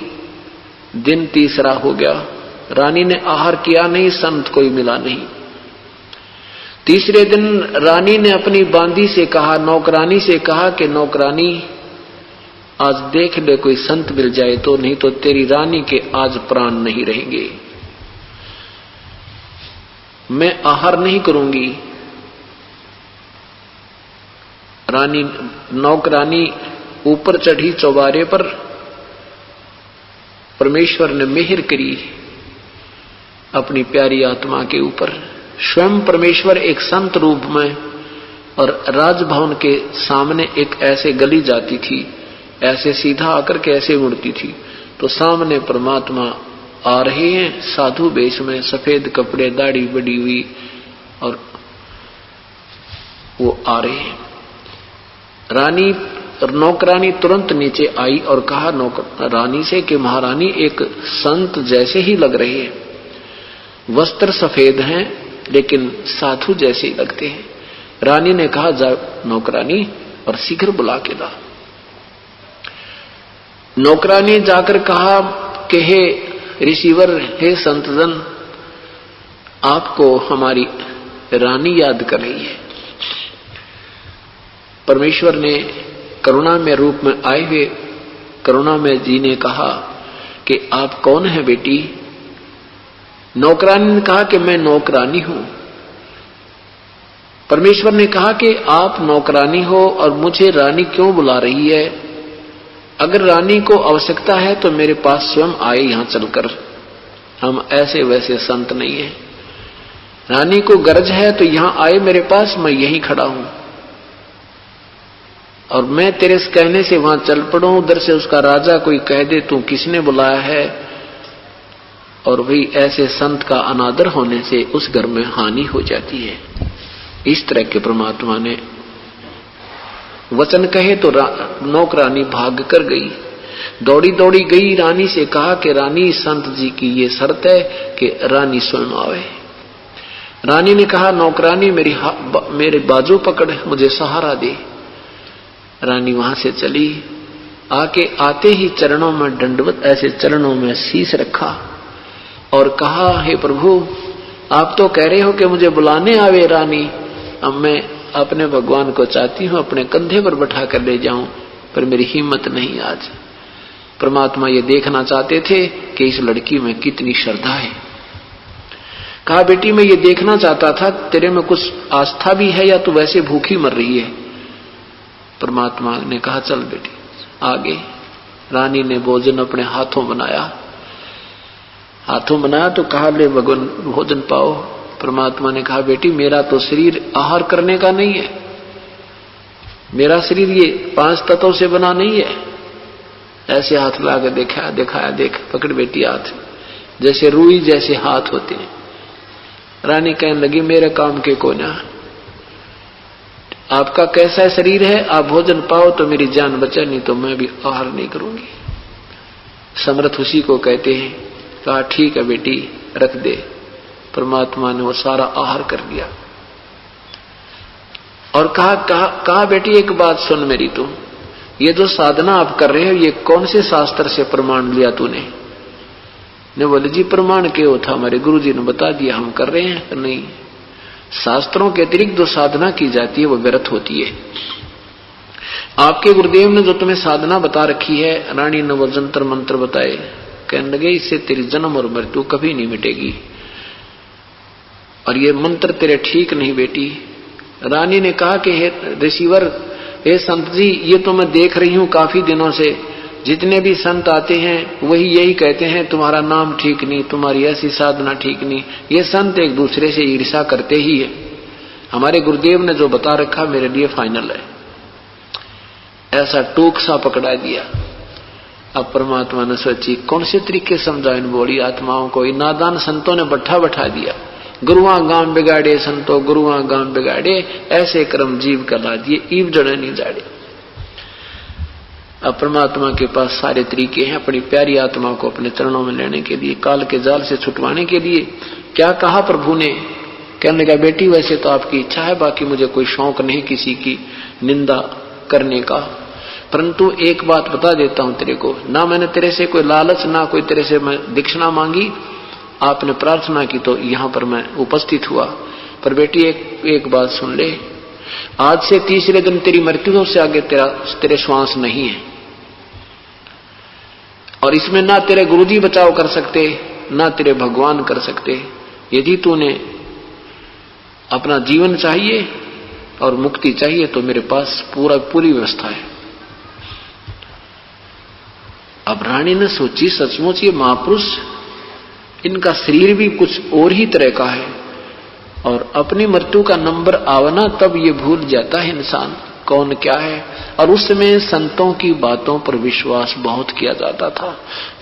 दिन तीसरा हो गया, रानी ने आहार किया नहीं, संत कोई मिला नहीं। तीसरे दिन रानी ने अपनी बांदी से कहा, नौकरानी से कहा कि नौकरानी आज देख ले कोई संत मिल जाए तो, नहीं तो तेरी रानी के आज प्राण नहीं रहेंगे। मैं आहार नहीं करूंगी। रानी नौकरानी ऊपर चढ़ी चौबारे पर। परमेश्वर ने मेहर करी अपनी प्यारी आत्मा के ऊपर। स्वयं परमेश्वर एक संत रूप में, और राजभवन के सामने एक ऐसे गली जाती थी, ऐसे सीधा आकर के ऐसे मुड़ती थी, तो सामने परमात्मा आ रहे हैं साधु वेश में, सफेद कपड़े, दाढ़ी बड़ी हुई, और वो आ रहे हैं। रानी नौकरानी तुरंत नीचे आई और कहा नौकरानी से कि महारानी एक संत जैसे ही लग रहे हैं, वस्त्र सफेद हैं लेकिन साधु जैसे ही लगते हैं। रानी ने कहा जा नौकरानी और शीघ्र बुला के ला। नौकरानी जाकर कहा कि हे रिसीवर, हे संतजन, आपको हमारी रानी याद कर रही है। परमेश्वर ने करुणा में रूप में आए हुए करुणा में जी ने कहा कि आप कौन है बेटी? नौकरानी ने कहा कि मैं नौकरानी हूं। परमेश्वर ने कहा कि आप नौकरानी हो और मुझे रानी क्यों बुला रही है? अगर रानी को आवश्यकता है तो मेरे पास स्वयं आए यहां चलकर, हम ऐसे वैसे संत नहीं है। रानी को गरज है तो यहां आए मेरे पास, मैं यहीं खड़ा हूं, और मैं तेरे कहने से वहां चल पड़ूं। उधर से उसका राजा कोई कह दे तू किसने बुलाया है, और वही ऐसे संत का अनादर होने से उस घर में हानि हो जाती है। इस तरह के परमात्मा ने वचन कहे तो नौकरानी भाग कर गई, दौड़ी दौड़ी गई, रानी से कहा कि रानी संत जी की ये शर्त है कि रानी स्वयं आवे। रानी ने कहा नौकरानी मेरे बाजू पकड़, मुझे सहारा दे। रानी वहां से चली, आके आते ही चरणों में दंडवत, ऐसे चरणों में शीश रखा और कहा हे प्रभु, आप तो कह रहे हो कि मुझे बुलाने आवे रानी, अब मैं अपने भगवान को चाहती हूं अपने कंधे पर बैठा कर ले जाऊं, पर मेरी हिम्मत नहीं आज। परमात्मा ये देखना चाहते थे कि इस लड़की में कितनी श्रद्धा है। कहा बेटी मैं ये देखना चाहता था तेरे में कुछ आस्था भी है या तू वैसे भूखी मर रही है। परमात्मा ने कहा चल बेटी आगे। रानी ने भोजन अपने हाथों बनाया तो कहा ले भगवान भोजन पाओ। परमात्मा ने कहा बेटी मेरा तो शरीर आहार करने का नहीं है, मेरा शरीर ये 5 तत्वों से बना नहीं है। ऐसे हाथ ला के दिखाया देख पकड़ बेटी हाथ, जैसे रुई जैसे हाथ होते हैं। रानी कहने लगी मेरे काम के को ना, आपका कैसा शरीर है, आप भोजन पाओ तो मेरी जान बचा, नहीं तो मैं भी आहार नहीं करूंगी। समर्थ उसी को कहते हैं। कहा ठीक है बेटी रख दे। परमात्मा ने वो सारा आहार कर दिया और कहा बेटी एक बात सुन मेरी, तू ये जो साधना आप कर रहे हो ये कौन से शास्त्र से प्रमाण लिया तूने? ने बोले जी प्रमाण क्यों था, हमारे गुरुजी ने बता दिया हम कर रहे हैं। नहीं, शास्त्रों के अतिरिक्त जो साधना की जाती है वो व्यर्थ होती है। आपके गुरुदेव ने जो तुम्हें साधना बता रखी है, रानी ने वो जंतर मंत्र बताए, कहने लगे इससे तेरी जन्म और मृत्यु कभी नहीं मिटेगी और ये मंत्र तेरे ठीक नहीं बेटी। रानी ने कहा कि हे रिसीवर, हे संत जी, ये तो मैं देख रही हूं काफी दिनों से, जितने भी संत आते हैं वही यही कहते हैं तुम्हारा नाम ठीक नहीं, तुम्हारी ऐसी साधना ठीक नहीं। ये संत एक दूसरे से ईर्ष्या करते ही है, हमारे गुरुदेव ने जो बता रखा मेरे लिए फाइनल है। ऐसा टूक सा पकड़ा दिया। अब परमात्मा ने सोची कौन से तरीके समझा इन बोली आत्माओं को। इन नादान संतों ने बैठा दिया, गुरुआ गांव बिगाड़े संतों गुरुआ गांव बिगाड़े, ऐसे कर्म जीव कला दिए ईव जड़े नहीं जाड़े। अब परमात्मा के पास सारे तरीके हैं अपनी प्यारी आत्मा को अपने चरणों में लेने के लिए, काल के जाल से छुटवाने के लिए। क्या कहा प्रभु ने? कहने लगा बेटी वैसे तो आपकी इच्छा है, बाकी मुझे कोई शौक नहीं किसी की निंदा करने का, परंतु एक बात बता देता हूं तेरे को, ना मैंने तेरे से कोई लालच, ना कोई तेरे से मैं दीक्षिणा मांगी, आपने प्रार्थना की तो यहां पर मैं उपस्थित हुआ। पर बेटी एक बात सुन ले, आज से तीसरे दिन तेरी मृत्यु से आगे तेरे श्वास नहीं है और इसमें ना तेरे गुरुजी बचाव कर सकते ना तेरे भगवान कर सकते। यदि तूने अपना जीवन चाहिए और मुक्ति चाहिए तो मेरे पास पूरी व्यवस्था है। अब रानी ने सोची सचमुच ये महापुरुष, इनका शरीर भी कुछ और ही तरह का है और अपनी मृत्यु का नंबर आवना तब ये भूल जाता है इंसान कौन क्या है। और उस समय संतों की बातों पर विश्वास बहुत किया जाता था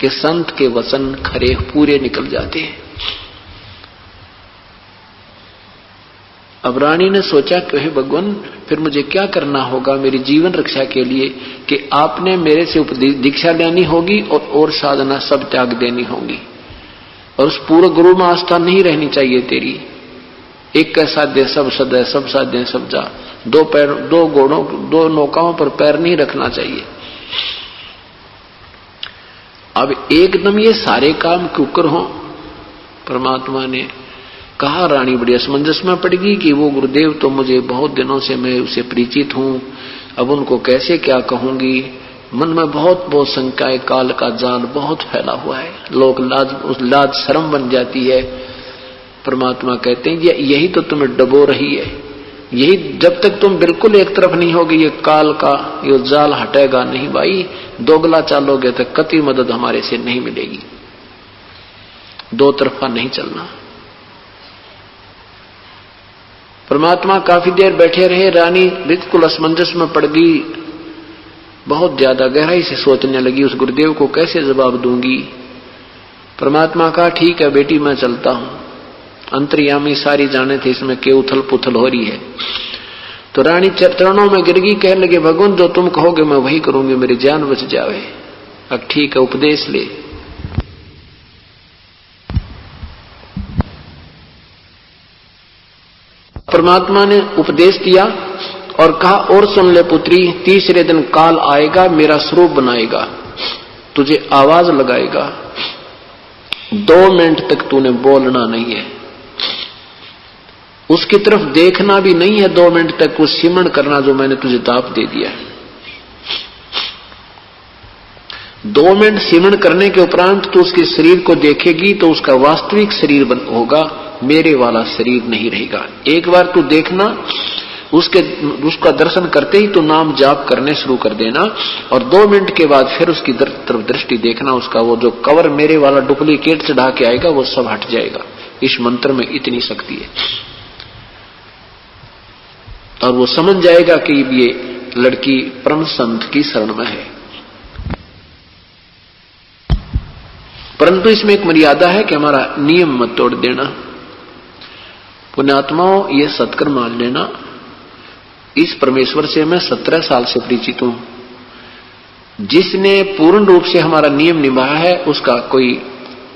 कि संत के वचन खरे पूरे निकल जाते हैं। अब रानी ने सोचा कि हे भगवान फिर मुझे क्या करना होगा मेरी जीवन रक्षा के लिए, कि आपने मेरे से दीक्षा लेनी होगी और साधना सब त्याग देनी होगी और उस पूरे गुरु में आस्था नहीं रहनी चाहिए तेरी। एक कैसा दे सब सदै सब साधे सब जा, दो पैर दो घोड़ों दो नौकाओं पर पैर नहीं रखना चाहिए। अब एकदम ये सारे काम क्यों कर हो? परमात्मा ने कहा रानी बड़ी असमंजस में पड़ गई कि वो गुरुदेव तो मुझे बहुत दिनों से मैं उसे परिचित हूं, अब उनको कैसे क्या कहूंगी। मन में बहुत शंका है, काल का जाल बहुत फैला हुआ है, लोग लाज शर्म बन जाती है। परमात्मा कहते हैं यही तो तुम्हें डबो रही है, यही जब तक तुम बिल्कुल एक तरफ नहीं होगी ये काल का ये जाल हटेगा नहीं भाई। दोगला चालोगे तो कतई मदद हमारे से नहीं मिलेगी, दो तरफा नहीं चलना। परमात्मा काफी देर बैठे रहे, रानी बिल्कुल असमंजस में पड़ गई, बहुत ज्यादा गहराई से सोचने लगी उस गुरुदेव को कैसे जवाब दूंगी। परमात्मा कहा ठीक है बेटी मैं चलता हूं, अंतर्यामी सारी जाने थे इसमें के उथल पुथल हो रही है। तो रानी चरणों में गिर गई, कहने लगे भगवान जो तुम कहोगे मैं वही करूंगी, मेरी जान बच जावे। अब ठीक है उपदेश ले। परमात्मा ने उपदेश दिया और कहा और सुन ले पुत्री, तीसरे दिन काल आएगा, मेरा स्वरूप बनाएगा, तुझे आवाज लगाएगा, 2 मिनट तक तूने बोलना नहीं है, उसकी तरफ देखना भी नहीं है 2 मिनट तक, वो सिमरण करना जो मैंने तुझे दाप दे दिया है। 2 मिनट सिमरण करने के उपरांत तू उसके शरीर को देखेगी तो उसका वास्तविक शरीर होगा, मेरे वाला शरीर नहीं रहेगा। एक बार तू देखना, उसका दर्शन करते ही तो नाम जाप करने शुरू कर देना और 2 मिनट के बाद फिर उसकी तरफ दृष्टि देखना, उसका वो जो कवर मेरे वाला डुप्लीकेट चढ़ा के आएगा वो सब हट जाएगा, इस मंत्र में इतनी शक्ति है। और वो समझ जाएगा कि ये लड़की परम संत की शरण में है। परंतु इसमें एक मर्यादा है कि हमारा नियम मत तोड़ देना। पुण्यात्माओं, ये सत्कर्म मान लेना, इस परमेश्वर से मैं 17 साल से परिचित हूं। जिसने पूर्ण रूप से हमारा नियम निभाया है उसका कोई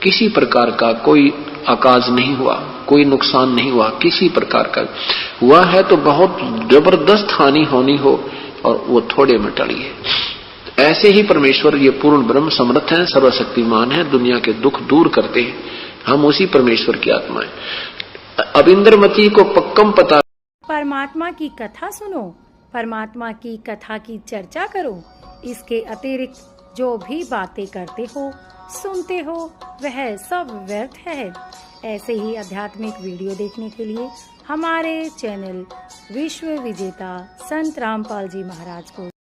किसी प्रकार का कोई आकाज नहीं हुआ, कोई नुकसान नहीं हुआ, किसी प्रकार का हुआ है तो बहुत जबरदस्त हानि होनी हो और वो थोड़े में टली है। ऐसे ही परमेश्वर ये पूर्ण ब्रह्म समर्थ हैं, सर्वशक्तिमान है, दुनिया के दुख दूर करते हैं। हम उसी परमेश्वर की आत्मा है। अब इंद्रमती को पक्कम पता। परमात्मा की कथा सुनो, परमात्मा की कथा की चर्चा करो। इसके अतिरिक्त जो भी बातें करते हो, सुनते हो, वह सब व्यर्थ है। ऐसे ही आध्यात्मिक वीडियो देखने के लिए हमारे चैनल विश्व विजेता संत रामपाल जी महाराज को